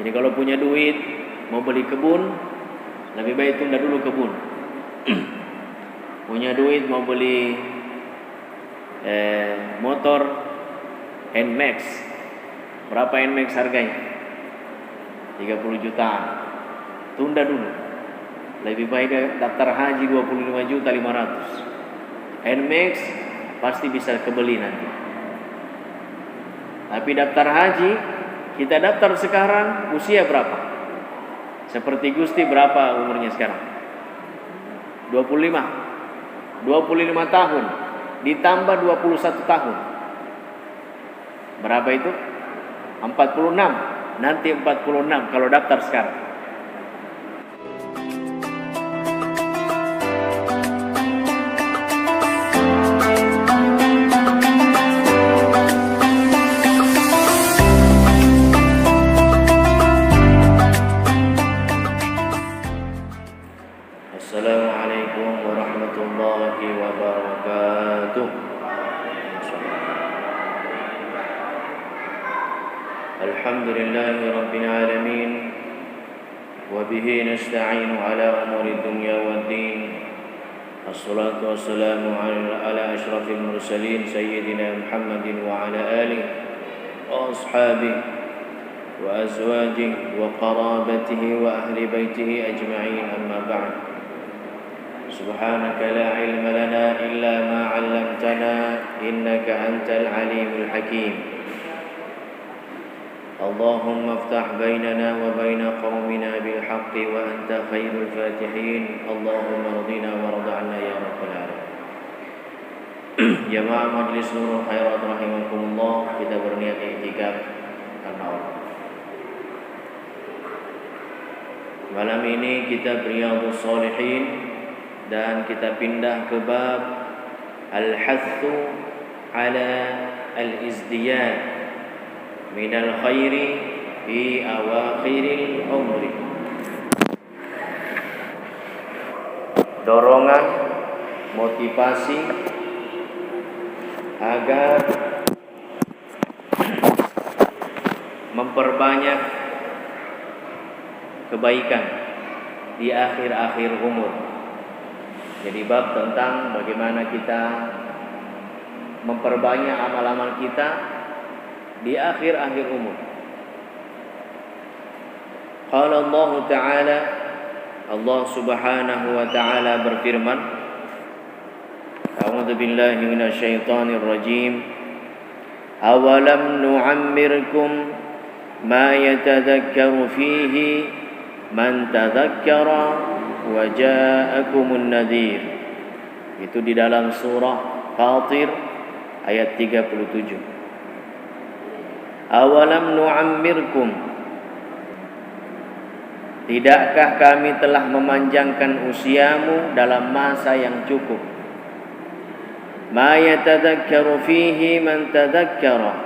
Jadi kalau punya duit mau beli kebun, lebih baik tunda dulu kebun. Punya duit mau beli motor NMAX. Berapa NMAX harganya? 30 jutaan. Tunda dulu. Lebih baik daftar haji 25.500.000. NMAX pasti bisa kebeli nanti. Tapi daftar haji, kita daftar sekarang usia berapa? Seperti Gusti berapa umurnya sekarang? 25 tahun ditambah 21 tahun. Berapa itu? 46. Nanti 46 kalau daftar sekarang. Assalamualaikum warahmatullahi wabarakatuh. Alhamdulillahi rabbil alamin. Wa bihi nasta'inu ala umuri dunya waddin. Assalatu wassalamu ala asyrafil mursalin sayyidina Muhammadin wa ala alihi wa ashabihi وأزواجه وقرابته وأهل بيته أجمعين أما بعد سبحانك لا علم لنا إلا ما علمتنا إنك أنت العليم الحكيم اللهم افتح بيننا وبين قومنا بالحق وأنت خير الفاتحين اللهم رضنا ورض عنا يا رب العالمين. Jamaah Majlis Nurul Khairat rahimakumullah, kita berniat i'tikaf karena Allah. Malam ini kita Riyadhus Shalihin dan kita pindah ke bab Al-Hathu ala al-izdiyad minal khairi fi awakhiril umri. Dorongan, motivasi agar memperbanyak kebaikan di akhir-akhir umur. Jadi bab tentang bagaimana kita memperbanyak amal-amal kita di akhir-akhir umur. Qala Allah Ta'ala, Allah Subhanahu wa Ta'ala berfirman, A'udzu billahi minasyaitonir rajim. Awalam nu'ammirkum ma yatadhakkaru fihi man tadhakkara wa ja'akumun nadhir. Itu di dalam surah Fatir ayat 37. Awalam nu'ammirkum, tidakkah kami telah memanjangkan usiamu dalam masa yang cukup? Ma yatadhakkaru fihi man tadhakkara,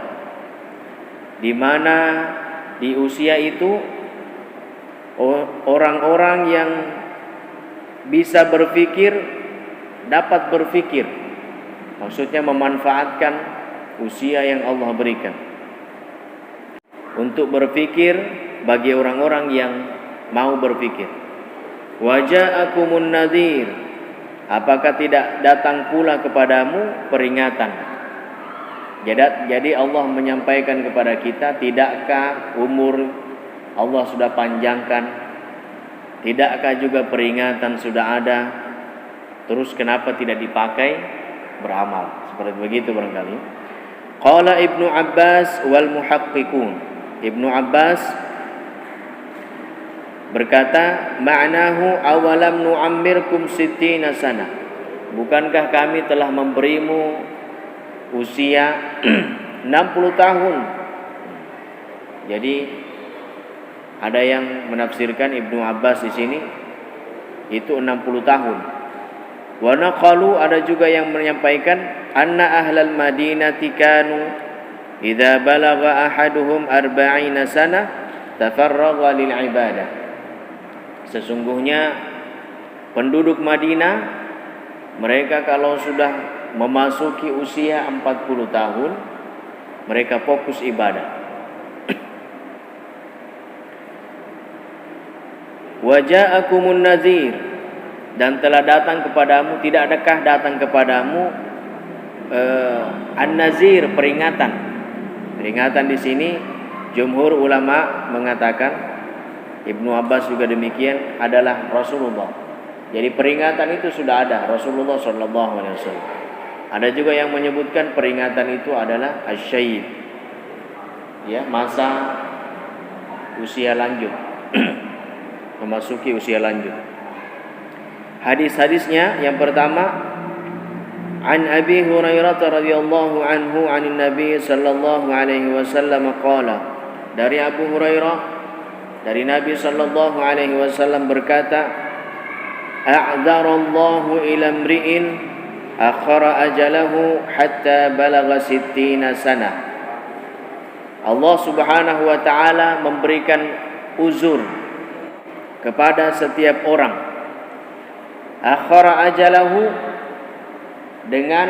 di mana di usia itu orang-orang yang bisa berpikir dapat berpikir, maksudnya memanfaatkan usia yang Allah berikan untuk berpikir bagi orang-orang yang mau berpikir. Wa ja'akumun nadhir, apakah tidak datang pula kepadamu peringatan? Jadi Allah menyampaikan kepada kita, tidakkah umur Allah sudah panjangkan? Tidakkah juga peringatan sudah ada? Terus kenapa tidak dipakai beramal? Seperti begitu barangkali. Qala Ibnu Abbas wal muhaqqiqun. Ibnu Abbas berkata, ma'nahu awalam nu'ammirkum sittina sana. Bukankah kami telah memberimu usia 60 tahun? Jadi ada yang menafsirkan Ibnu Abbas di sini itu 60 tahun. Wa naqalu, ada juga yang menyampaikan anna ahlal madinati kanu idza balagha ahaduhum 40 sana tafarragha lil ibadah. Sesungguhnya penduduk Madinah, mereka kalau sudah memasuki usia 40 tahun, mereka fokus ibadah. Wa ja'akumun nazir, dan telah datang kepadamu, tidak adakah datang kepadamu an-nazir, peringatan. Peringatan di sini jumhur ulama mengatakan, Ibnu Abbas juga demikian, adalah Rasulullah. Jadi peringatan itu sudah ada Rasulullah sallallahu alaihi wasallam. Ada juga yang menyebutkan peringatan itu adalah asy-syaib. Ya, masa usia lanjut. Memasuki usia lanjut. Hadis-hadisnya yang pertama, an Abi Hurairah radhiyallahu anhu 'anil Nabi sallallahu alaihi wasallam qala, dari Abu Hurairah dari Nabi sallallahu alaihi wasallam berkata, a'dzarallahu ila imri'in akhara ajalahu hatta balagha 60 sana. Allah Subhanahu wa taala memberikan uzur kepada setiap orang. Akhara ajalahu, dengan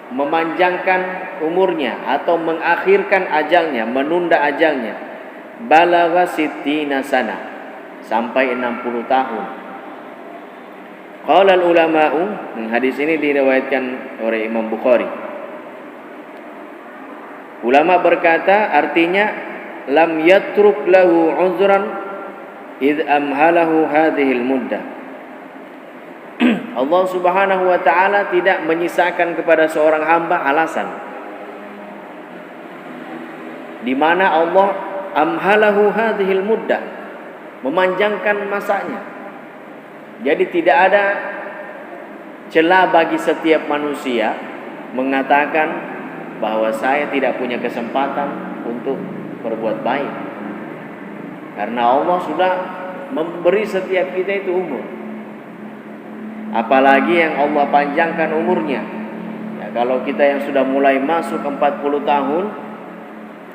memanjangkan umurnya atau mengakhirkan ajalnya, menunda ajalnya. Balagha 60 sana, sampai 60 tahun. Qala al-ulama'u, hadis ini diriwayatkan oleh Imam Bukhari. Ulama berkata, artinya lam yatruk lahu uzran id amhalahu hadhil muddah. Allah Subhanahu wa taala tidak menyisakan kepada seorang hamba alasan di mana Allah amhalahu hadhil muddah, memanjangkan masanya. Jadi tidak ada celah bagi setiap manusia mengatakan bahwa saya tidak punya kesempatan untuk berbuat baik, karena Allah sudah memberi setiap kita itu umur. Apalagi yang Allah panjangkan umurnya. Ya, kalau kita yang sudah mulai masuk 40 tahun,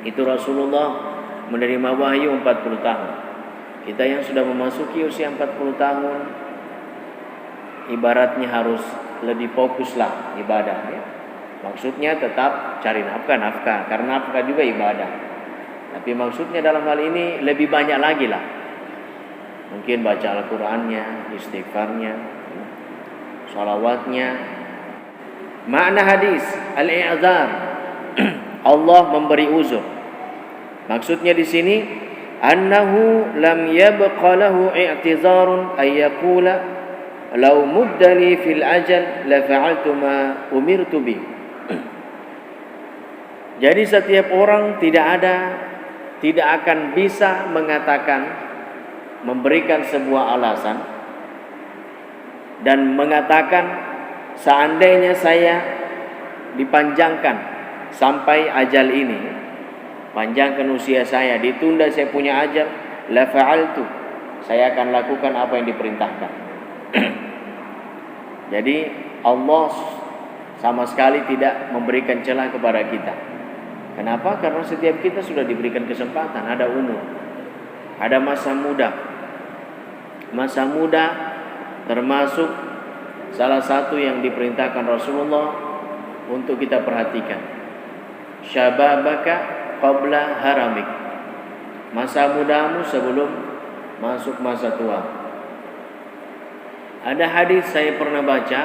itu Rasulullah menerima wahyu 40 tahun. Kita yang sudah memasuki usia 40 tahun, ibaratnya harus lebih fokuslah ibadah, ya. Maksudnya tetap cari nafkah, karena nafkah juga ibadah. Tapi maksudnya dalam hal ini lebih banyak lagi lah. Mungkin baca Al-Qur'annya, istighfarnya, salawatnya. Makna hadis al-i'dzar, Allah memberi uzur. Maksudnya di sini annahu lam yabqa lahu i'tizarun ay yaqula law muddali fil ajal la fa'altu ma umirtu bi. Jadi setiap orang tidak akan bisa mengatakan, memberikan sebuah alasan dan mengatakan seandainya saya dipanjangkan sampai ajal ini, panjangkan usia saya, ditunda saya punya ajal, la fa'altu, saya akan lakukan apa yang diperintahkan. Jadi Allah sama sekali tidak memberikan celah kepada kita. Kenapa? Karena setiap kita sudah diberikan kesempatan, ada umur, ada masa muda. Masa muda termasuk salah satu yang diperintahkan Rasulullah untuk kita perhatikan. Syababaka qabla haramik, masa mudamu sebelum masuk masa tua. Ada hadis saya pernah baca,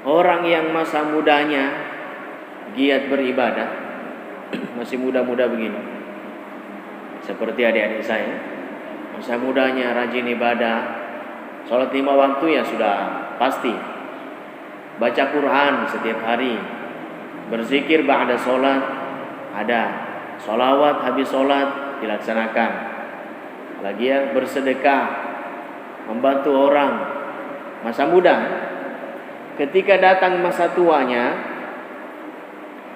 orang yang masa mudanya giat beribadah, masih muda-muda begini, seperti adik-adik saya, masa mudanya rajin ibadah, sholat 5 waktu ya sudah pasti, baca Quran setiap hari, berzikir ba'da sholat ada, sholawat habis sholat dilaksanakan, lagi ya bersedekah, membantu orang, masa muda. Ketika datang masa tuanya,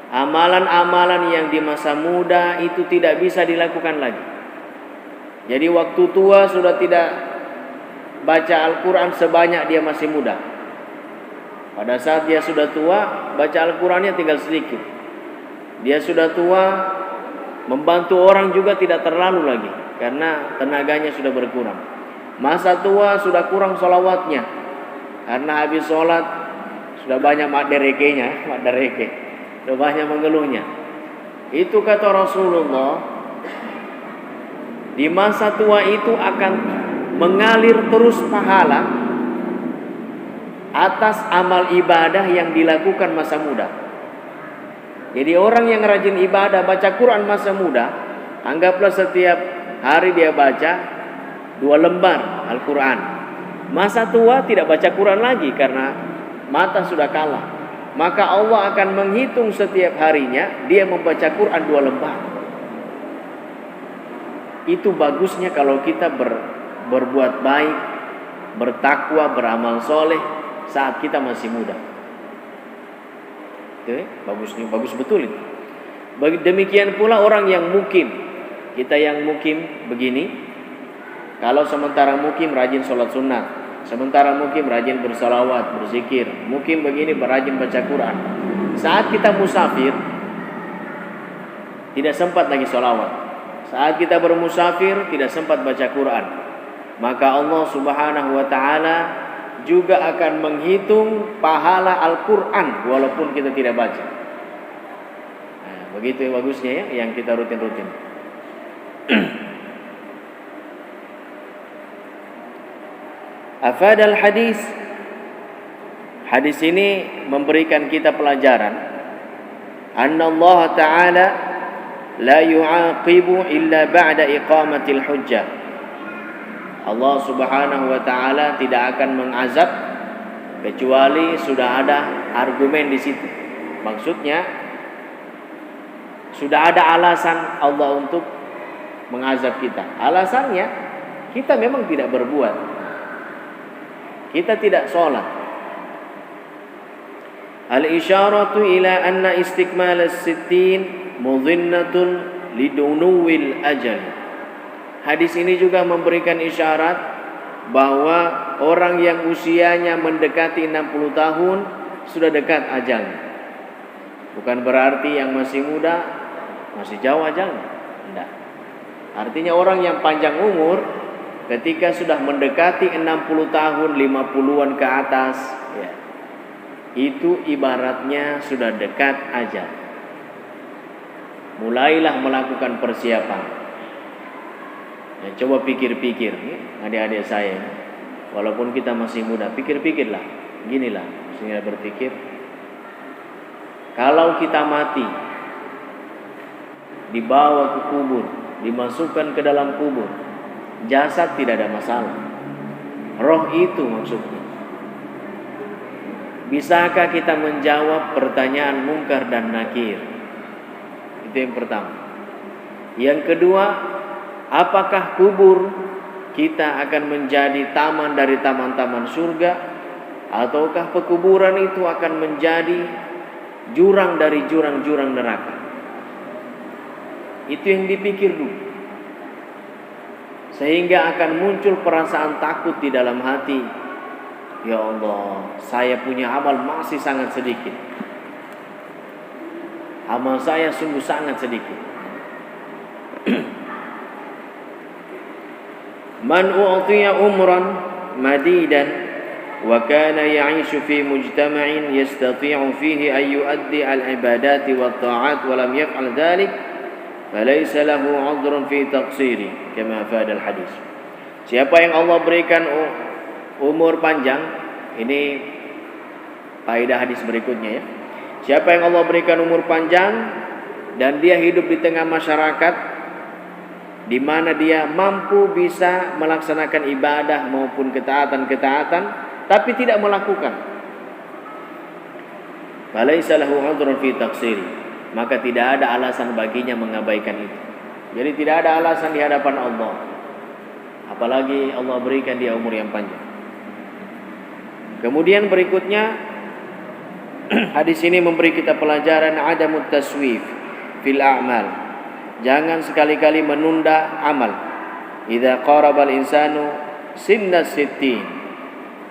amalan-amalan yang di masa muda itu tidak bisa dilakukan lagi. Jadi waktu tua sudah tidak baca Al-Quran sebanyak dia masih muda. Pada saat dia sudah tua, baca Al-Qurannya tinggal sedikit. Dia sudah tua, membantu orang juga tidak terlalu lagi, karena tenaganya sudah berkurang. Masa tua sudah kurang sholawatnya, karena habis sholat sudah banyak madereke-nya, sudah banyak mengeluhnya. Itu kata Rasulullah, Di masa tua itu akan mengalir terus pahala atas amal ibadah yang dilakukan masa muda. Jadi orang yang rajin ibadah, baca Quran masa muda, anggaplah setiap hari dia baca 2 lembar Al-Quran. Masa tua tidak baca Quran lagi karena mata sudah kalah. Maka Allah akan menghitung setiap harinya dia membaca Quran 2 lembar. Itu bagusnya kalau kita berbuat baik, bertakwa, beramal soleh saat kita masih muda. Bagus betul itu. Demikian pula orang yang mukim. Kita yang mukim begini, kalau sementara mukim rajin sholat sunnah, sementara mukim rajin bersalawat, berzikir, mukim begini rajin baca Quran. Saat kita musafir tidak sempat lagi sholawat. Saat kita bermusafir tidak sempat baca Quran. Maka Allah Subhanahu wa taala juga akan menghitung pahala Al-Quran walaupun kita tidak baca. Nah, begitu bagusnya ya yang kita rutin-rutin. Afadal hadis. Hadis ini memberikan kita pelajaran. Anna Allah Ta'ala la yu'aqibu illa ba'da iqamatil hujjah. Allah Subhanahu wa taala tidak akan mengazab kecuali sudah ada argumen di situ. Maksudnya sudah ada alasan Allah untuk mengazab kita. Alasannya kita memang tidak berbuat. Kita tidak sholat. Al-isyaratu ila anna istikmal as-sittin mudhinnatun lidunuwil ajal. Hadis ini juga memberikan isyarat bahwa orang yang usianya mendekati 60 tahun sudah dekat ajalnya. Bukan berarti yang masih muda masih jauh ajalnya. Tidak. Artinya orang yang panjang umur ketika sudah mendekati 60 tahun, 50-an ke atas, ya, itu ibaratnya sudah dekat ajal. Mulailah melakukan persiapan. Ya, coba pikir-pikir, ya, adik-adik saya, walaupun kita masih muda, pikir-pikirlah. Ginilah, sehingga berpikir, kalau kita mati, dibawa ke kubur, dimasukkan ke dalam kubur, jasad tidak ada masalah. Roh itu maksudnya. Bisakah kita menjawab pertanyaan mungkar dan nakir? Itu yang pertama. Yang kedua, apakah kubur kita akan menjadi taman dari taman-taman surga, ataukah pekuburan itu akan menjadi jurang dari jurang-jurang neraka? Itu yang dipikir dulu. Sehingga akan muncul perasaan takut di dalam hati. Ya Allah, saya punya amal masih sangat sedikit. Amal saya sungguh sangat sedikit. Man u'tiya umran madidan wa kana ya'ishu fi mujtama'in yastati'u fihi an yu'addi al-ibadati wat ta'at wa lam yaf'al dhalik falaysa lahu 'udhrun fi taqsiri kama fada al-hadis. Siapa yang Allah berikan umur panjang, ini faedah hadis berikutnya ya. Siapa yang Allah berikan umur panjang dan dia hidup di tengah masyarakat di mana dia mampu bisa melaksanakan ibadah maupun ketaatan-ketaatan tapi tidak melakukan, falaisa lahu 'udhrun fi taqsir, maka tidak ada alasan baginya mengabaikan itu. Jadi tidak ada alasan di hadapan Allah, apalagi Allah berikan dia umur yang panjang. Kemudian berikutnya hadis ini memberi kita pelajaran adamut taswif fil a'mal. Jangan sekali-kali menunda amal. Idza qarabal insanu sinnas sittin.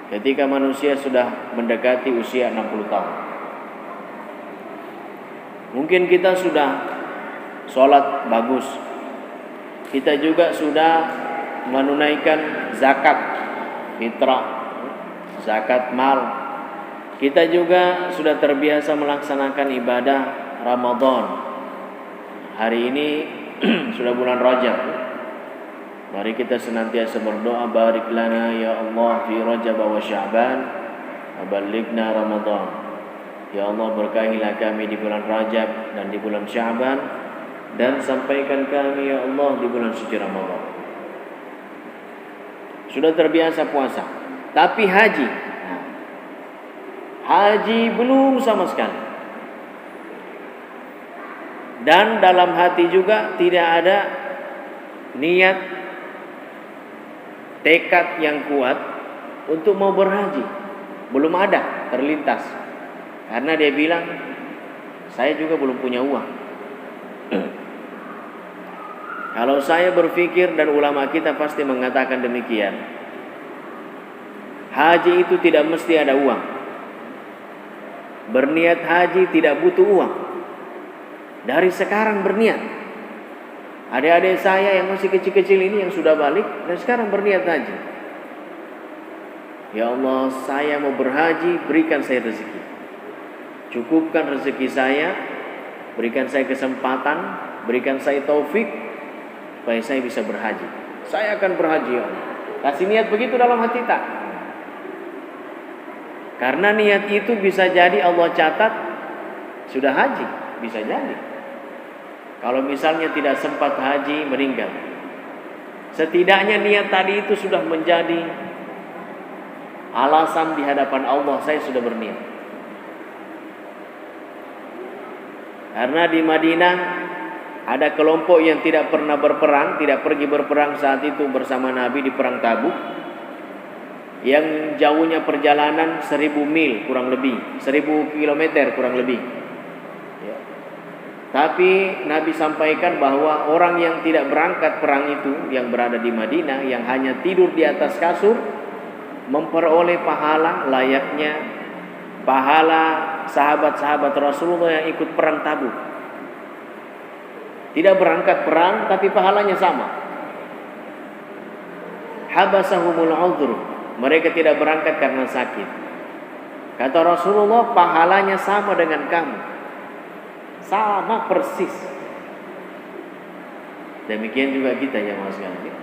Ketika manusia sudah mendekati usia 60 tahun. Mungkin kita sudah sholat bagus. Kita juga sudah menunaikan zakat fitrah, zakat mal. Kita juga sudah terbiasa melaksanakan ibadah Ramadan. Hari ini sudah bulan Rajab. Mari kita senantiasa berdoa, barik lana ya Allah fi Rajab wa Sya'ban wa ballighna Ramadan. Ya Allah, berkahilah kami di bulan Rajab dan di bulan Sya'ban, dan sampaikan kami ya Allah di bulan suci Ramadan. Sudah terbiasa puasa, tapi haji belum sama sekali. Dan dalam hati juga tidak ada niat, tekad yang kuat untuk mau berhaji. Belum ada terlintas. Karena dia bilang, saya juga belum punya uang. Kalau saya berpikir, dan ulama kita pasti mengatakan demikian, haji itu tidak mesti ada uang. Berniat haji tidak butuh uang. Dari sekarang berniat. Adik-adik saya yang masih kecil-kecil ini yang sudah balik dan sekarang berniat haji. Ya Allah, saya mau berhaji, berikan saya rezeki. Cukupkan rezeki saya, berikan saya kesempatan, berikan saya taufik supaya saya bisa berhaji. Saya akan berhaji ya Allah. Kasih niat begitu dalam hati tak? Karena niat itu bisa jadi Allah catat sudah haji, bisa jadi. Kalau misalnya tidak sempat haji, meninggal, setidaknya niat tadi itu sudah menjadi alasan di hadapan Allah, saya sudah berniat. Karena di Madinah ada kelompok yang tidak pernah berperang, tidak pergi berperang saat itu bersama Nabi di perang Tabuk, yang jauhnya perjalanan 1000 mil kurang lebih, 1000 kilometer kurang lebih. Tapi Nabi sampaikan bahwa orang yang tidak berangkat perang itu, yang berada di Madinah, yang hanya tidur di atas kasur, memperoleh pahala layaknya pahala sahabat-sahabat Rasulullah yang ikut perang Tabuk. Tidak berangkat perang tapi pahalanya sama. Habasahumul udhr, mereka tidak berangkat karena sakit. Kata Rasulullah, pahalanya sama dengan kamu. Sama persis. Demikian juga kita ya mas sekalian.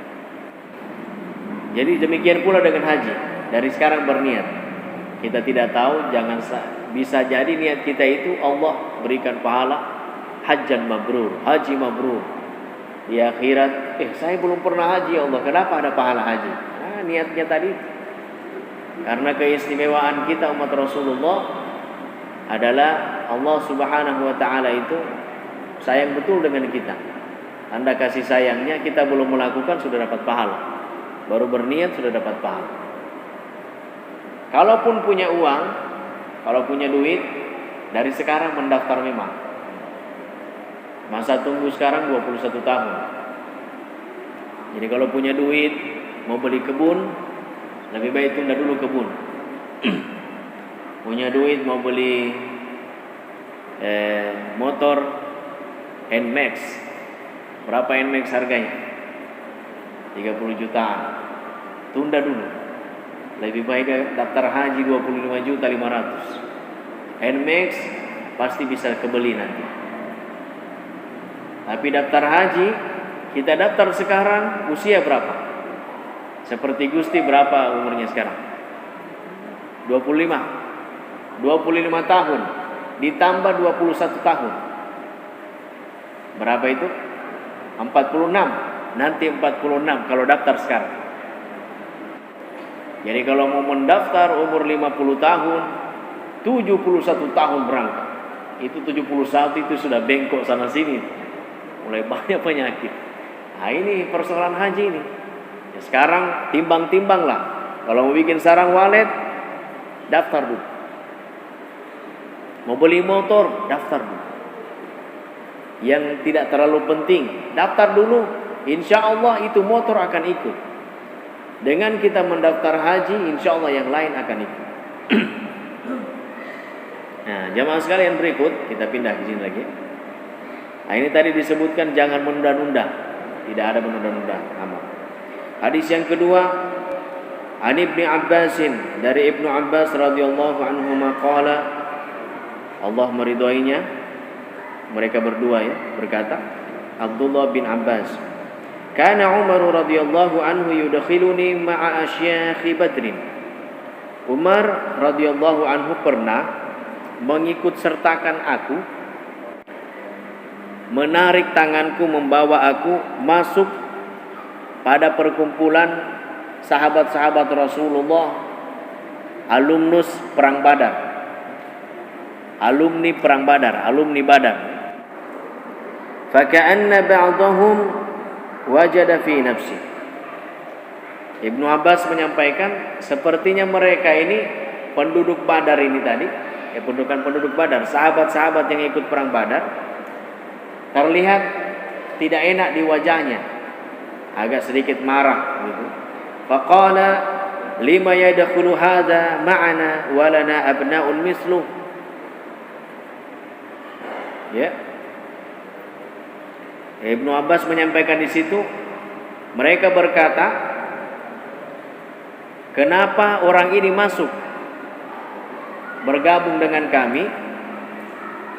Jadi demikian pula dengan haji. Dari sekarang berniat. Kita tidak tahu, bisa jadi niat kita itu Allah berikan pahala hajjan mabrur, haji mabrur. Di akhirat, saya belum pernah haji ya Allah, kenapa ada pahala haji? Niatnya tadi. Karena keistimewaan kita umat Rasulullah adalah Allah Subhanahu wa ta'ala itu sayang betul dengan kita. Anda kasih sayangnya, kita belum melakukan sudah dapat pahala. Baru berniat sudah dapat pahala. Kalaupun punya uang, kalau punya duit, dari sekarang mendaftar memang. Masa tunggu sekarang 21 tahun. Jadi kalau punya duit, mau beli kebun, lebih baik tunda dulu kebun. Punya duit mau beli motor NMAX. Berapa NMAX harganya? 30 jutaan. Tunda dulu. Lebih baik daftar haji 25.500.000. NMAX pasti bisa kebeli nanti. Tapi daftar haji, kita daftar sekarang, usia berapa? Seperti Gusti berapa umurnya sekarang? 25 tahun ditambah 21 tahun. Berapa itu? 46. Nanti 46 kalau daftar sekarang. Jadi kalau mau mendaftar umur 50 tahun, 71 tahun berangkat. Itu 71 itu sudah bengkok sana sini. Mulai banyak penyakit. Nah ini persoalan haji ini. Ya, sekarang timbang-timbanglah. Kalau mau bikin sarang walet, daftar dulu. Mau beli motor, daftar dulu. Yang tidak terlalu penting, daftar dulu. Insya Allah itu motor akan ikut. Dengan kita mendaftar haji, insya Allah yang lain akan ikut. Nah, jamaah sekalian berikut, kita pindah ke sini lagi. Nah, ini tadi disebutkan jangan menunda-nunda. Tidak ada menunda-nunda amal. Hadis yang kedua, An Ibnu Abbasin, dari Ibnu Abbas radhiyallahu anhu qala, Allah meridhoinya, mereka berdua ya, berkata, Abdullah bin Abbas, Kana Umar radhiyallahu anhu yudkhiluni ma'a asyakhi Badrin. Umar radhiyallahu anhu pernah mengikut sertakan aku, menarik tanganku, membawa aku masuk pada perkumpulan sahabat-sahabat Rasulullah, alumnus perang Badar, alumni perang Badar, alumni Badar. Faka'anna ba'dahum wajada fi nafsi. Ibnu Abbas menyampaikan, sepertinya mereka ini penduduk Badar ini tadi, penduduk Badar, sahabat-sahabat yang ikut perang Badar, terlihat tidak enak di wajahnya, agak sedikit marah gitu. Faqala lima yadkhulu hadza ma'ana wa lana abna'un misluh. Ya. Ibnu Abbas menyampaikan di situ, mereka berkata, kenapa orang ini masuk bergabung dengan kami?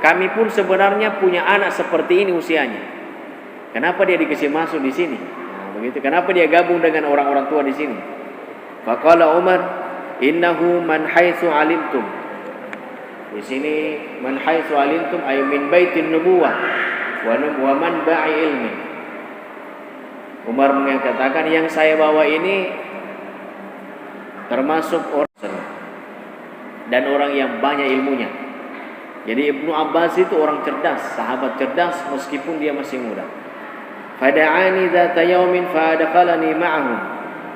Kami pun sebenarnya punya anak seperti ini usianya. Kenapa dia dikasih masuk di sini? Nah, begitu. Kenapa dia gabung dengan orang-orang tua di sini? Faqala Umar, innahu man haitsu alimtum. Di sini man haitsu alimtum ay min baitin nubuwah wa man ba'i ilmi. Umar mengatakan, yang saya bawa ini termasuk orang dan orang yang banyak ilmunya. Jadi Ibnu Abbas itu orang cerdas, sahabat cerdas meskipun dia masih muda. Fada'ani dzata yaumin fadakhalani ma'ahum.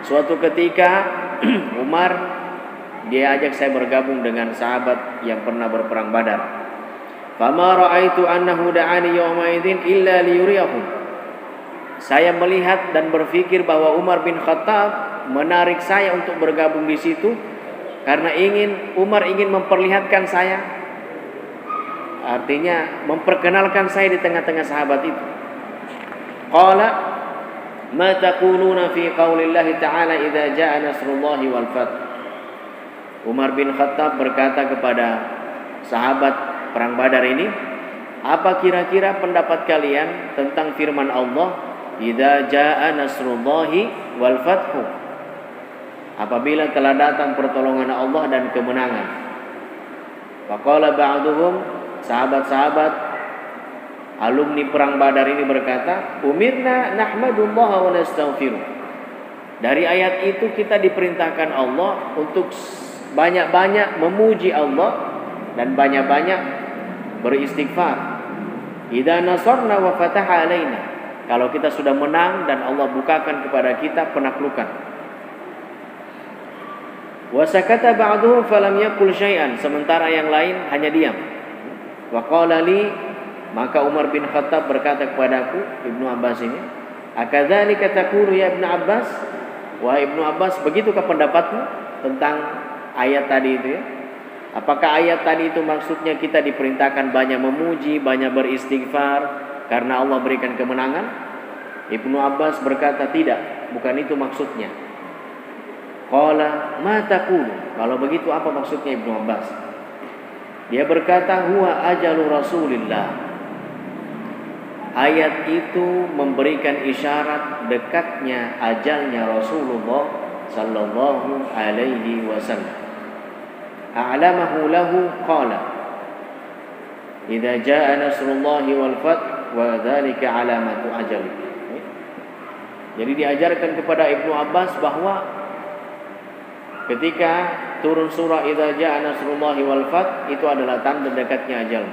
Suatu ketika Umar dia ajak saya bergabung dengan sahabat yang pernah berperang Badar. Fama ra'aitu annahu da'ani yawma idzin illa liyuriyahum. Saya melihat dan berpikir bahwa Umar bin Khattab menarik saya untuk bergabung di situ karena Umar ingin memperlihatkan saya, artinya memperkenalkan saya di tengah-tengah sahabat itu. Qala ma taquluna fi qaulillahi ta'ala idza jaa nasrullahi wal fath. Umar bin Khattab berkata kepada sahabat perang Badar ini, apa kira-kira pendapat kalian tentang firman Allah, idza jaa nasrullahi wal fath, apabila telah datang pertolongan Allah dan kemenangan. Faqala ba'duhum, sahabat-sahabat alumni perang Badar ini berkata, umirna nahmadullaha wa nastaghfiruh. Dari ayat itu kita diperintahkan Allah untuk banyak-banyak memuji Allah dan banyak-banyak beristighfar. Idza nasarna wa fataha alaina. Kalau kita sudah menang dan Allah bukakan kepada kita penaklukan. Wa sakata ba'duhum falam yaqul syai'an. Sementara yang lain hanya diam. Wa qala li, maka Umar bin Khattab berkata kepadaku, Ibnu Abbas ini, akadzalika taqulu ya Ibnu Abbas? Wahai Ibnu Abbas, begitukah pendapatmu tentang ayat tadi itu ya? Apakah ayat tadi itu maksudnya kita diperintahkan banyak memuji, banyak beristighfar karena Allah berikan kemenangan? Ibnu Abbas berkata, tidak, bukan itu maksudnya. Qala ma taqulu? Kalau begitu apa maksudnya Ibnu Abbas? Dia berkata, huwa ajalu Rasulillah. Ayat itu memberikan isyarat dekatnya ajalnya Rasulullah sallallahu alaihi wasallam. A'lamahu lahu qala idza jaa nasrullahi wal fath wa dzalika alamatu ajali. Jadi diajarkan kepada Ibnu Abbas bahwa ketika turun surah idza jaa nasrullahi wal fath itu adalah tanda dekatnya ajal.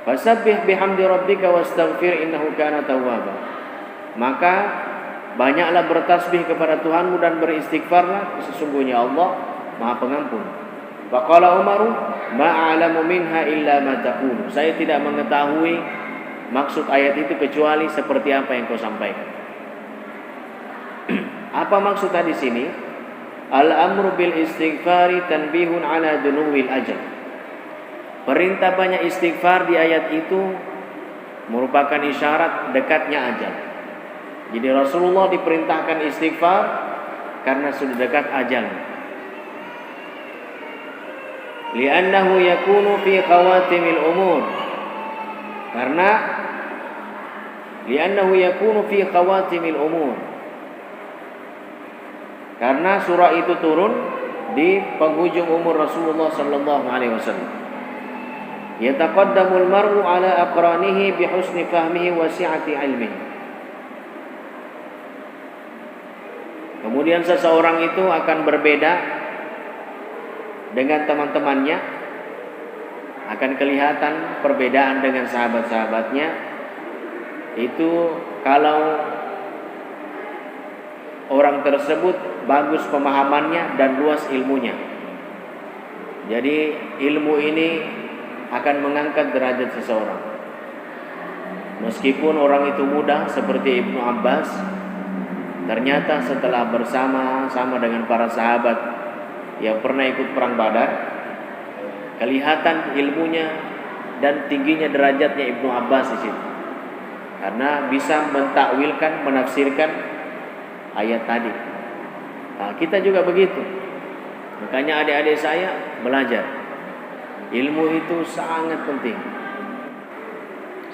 Fasabbih bihamdi rabbika wastaghfir innahu kana tawwaba. Maka banyaklah bertasbih kepada Tuhanmu dan beristighfarlah, sesungguhnya Allah Maha Pengampun. Faqala Umar, ma a'lamu minha illa ma taqulu. Saya tidak mengetahui maksud ayat itu kecuali seperti apa yang kau sampaikan. Apa maksud di sini? Al-amru bil istighfari tanbihun ala dunuwil ajal. Perintah banyak istighfar di ayat itu merupakan isyarat dekatnya ajal. Jadi Rasulullah diperintahkan istighfar karena sudah dekat ajal. Li'annahu yakunu fi khawatimil umur. Karena li'annahu yakunu fi khawatimil umur. Karena surah itu turun di penghujung umur Rasulullah sallallahu alaihi wasallam. Yataqaddamul mar'u ala aqranihi bi husni fahmihi wa si'ati ilmihi. Kemudian seseorang itu akan berbeda dengan teman-temannya, akan kelihatan perbedaan dengan sahabat-sahabatnya. Itu kalau orang tersebut bagus pemahamannya dan luas ilmunya. Jadi ilmu ini akan mengangkat derajat seseorang. Meskipun orang itu muda seperti Ibnu Abbas, ternyata setelah bersama-sama dengan para sahabat yang pernah ikut perang Badar, kelihatan ilmunya dan tingginya derajatnya Ibnu Abbas di situ. Karena bisa mentakwilkan, menafsirkan ayat tadi. Nah, kita juga begitu. Makanya adik-adik saya belajar. Ilmu itu sangat penting.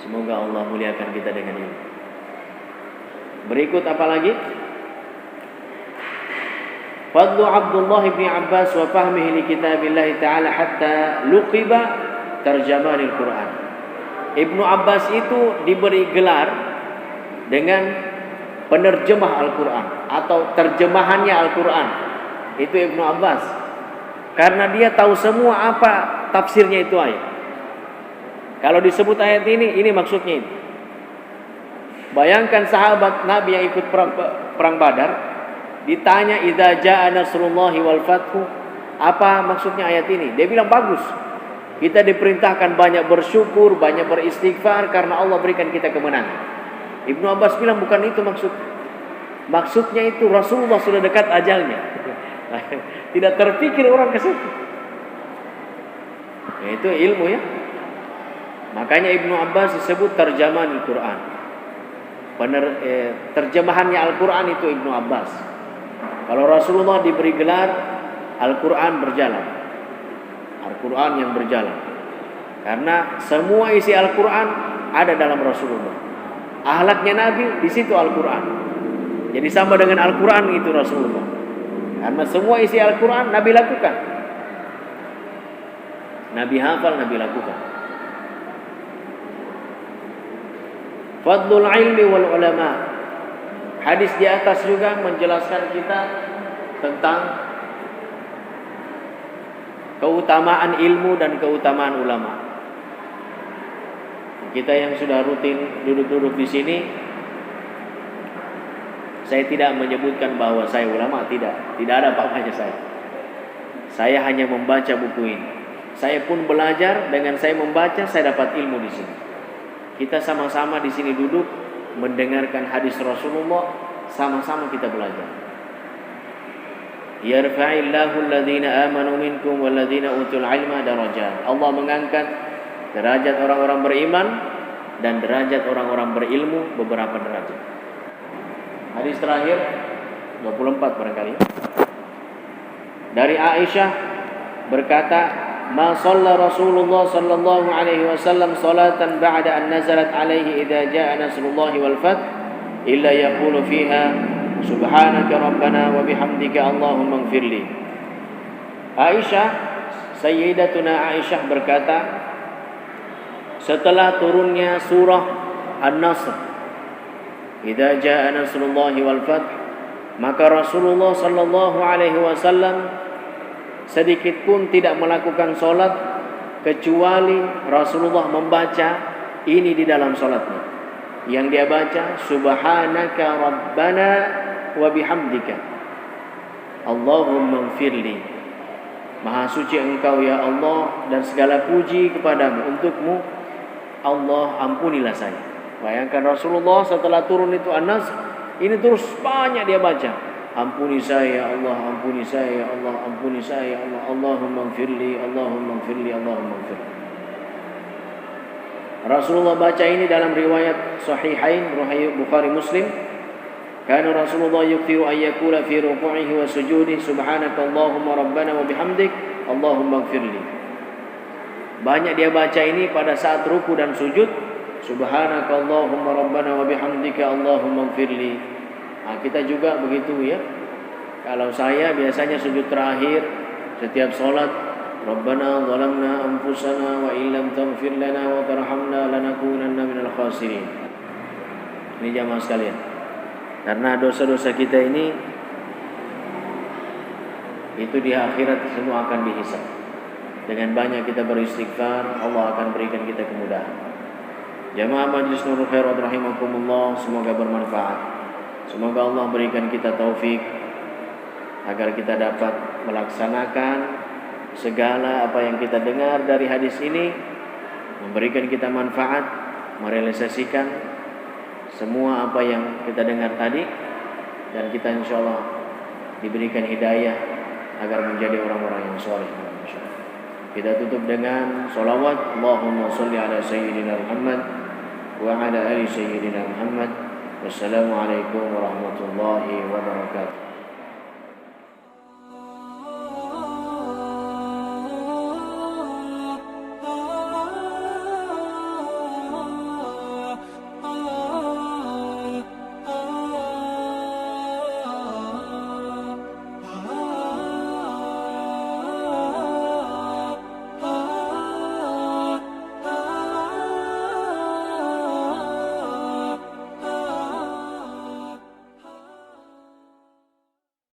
Semoga Allah muliakan kita dengan ilmu. Berikut apa lagi? Fadlu Abdullah bin Abbas wa fahmihi li kitabillah ta'ala hatta luqiba tarjamanil Quran. Ibnu Abbas itu diberi gelar dengan penerjemah Al-Quran atau terjemahannya Al-Quran. Itu Ibnu Abbas. Karena dia tahu semua apa tafsirnya itu ayat. Kalau disebut ayat ini maksudnya ini. Bayangkan sahabat Nabi yang ikut perang Badar, ditanya idza jaa nasrullahi wal fathu, apa maksudnya ayat ini? Dia bilang bagus. Kita diperintahkan banyak bersyukur, banyak beristighfar karena Allah berikan kita kemenangan. Ibnu Abbas bilang bukan itu maksudnya. Maksudnya itu Rasulullah sudah dekat ajalnya. Tidak terpikir orang ke situ. Itu ilmu ya. Makanya Ibnu Abbas disebut terjemahan Al-Quran. Terjemahannya Al-Quran itu Ibnu Abbas. Kalau Rasulullah diberi gelar Al-Quran berjalan. Al-Quran yang berjalan. Karena semua isi Al-Quran ada dalam Rasulullah. Akhlaknya Nabi di situ Al-Quran. Jadi sama dengan Al-Quran itu Rasulullah. Karena semua isi Al-Quran Nabi lakukan. Nabi hafal, Nabi lakukan. Fadlul ilmi wal ulama. Hadis di atas juga menjelaskan kita tentang keutamaan ilmu dan keutamaan ulama. Kita yang sudah rutin duduk-duduk di sini, saya tidak menyebutkan bahwa saya ulama, tidak ada apa-apanya saya. Saya hanya membaca buku ini. Saya pun belajar, dengan saya membaca saya dapat ilmu di sini. Kita sama-sama di sini duduk mendengarkan hadis Rasulullah, sama-sama kita belajar. Yarfa'illahu alladhina amanu minkum walladhina utul ilma darajat. Allah mengangkat derajat orang-orang beriman dan derajat orang-orang berilmu beberapa derajat. Hadis terakhir 24 barangkali. Dari Aisyah berkata, "Ma shalla Rasulullah sallallahu alaihi wasallam salatan ba'da an nazalat alaihi idza jaa nasrullahi wal fath illa yaqulu fiha subhanaka rabbana wa bihamdika Allahumma ighfirli." Aisyah, Sayyidatuna Aisyah berkata, setelah turunnya surah An-Nasr, idza jaa nasrullahi wal fath, maka Rasulullah sallallahu alaihi wasallam sedikit pun tidak melakukan solat kecuali Rasulullah membaca ini di dalam solatnya. Yang dia baca, subhanaka rabbana wa bihamdika Allahumma ighfirli. Maha suci engkau ya Allah dan segala puji kepadamu, untukmu Allah ampunilah saya. Bayangkan Rasulullah setelah turun itu An-Nasr, ini terus banyak dia baca. Ampuni saya ya Allah, ampuni saya ya Allah, ampuni saya ya Allah, Allahumma ighfirli, Allahumma ighfirli, Allahumma ighfirli. Rasulullah baca ini dalam riwayat Sahihain, Bukhari Muslim. Kana Rasulullah yukthiru an yaqula fi ruku'ihi wa sujudihi subhanaka Allahumma rabbana wa bihamdik Allahumma ighfirli. Banyak dia baca ini pada saat ruku dan sujud. Subhanakallahumma rabbana wa bihamdika Allahumma ighfirli. Nah, kita juga begitu ya. Kalau saya biasanya sujud terakhir setiap salat, Rabbana zalamna anfusana wa illam taghfir lana wa tarhamna lanakunanna minal khasirin. Ini jamaah sekalian. Karena dosa-dosa kita ini itu di akhirat semua akan dihisab. Dengan banyak kita beristighfar, Allah akan berikan kita kemudahan. Jamaah Majlis Nurul Khairat rahimakumullah, semoga bermanfaat. Semoga Allah berikan kita taufik agar kita dapat melaksanakan segala apa yang kita dengar dari hadis ini, memberikan kita manfaat, merealisasikan semua apa yang kita dengar tadi, dan kita insyaallah diberikan hidayah agar menjadi orang-orang yang saleh. Kita tutup dengan sholawat. Allahumma sholli ala sayyidina Muhammad wa ala ali sayyidina Muhammad. Wassalamualaikum warahmatullahi wabarakatuh.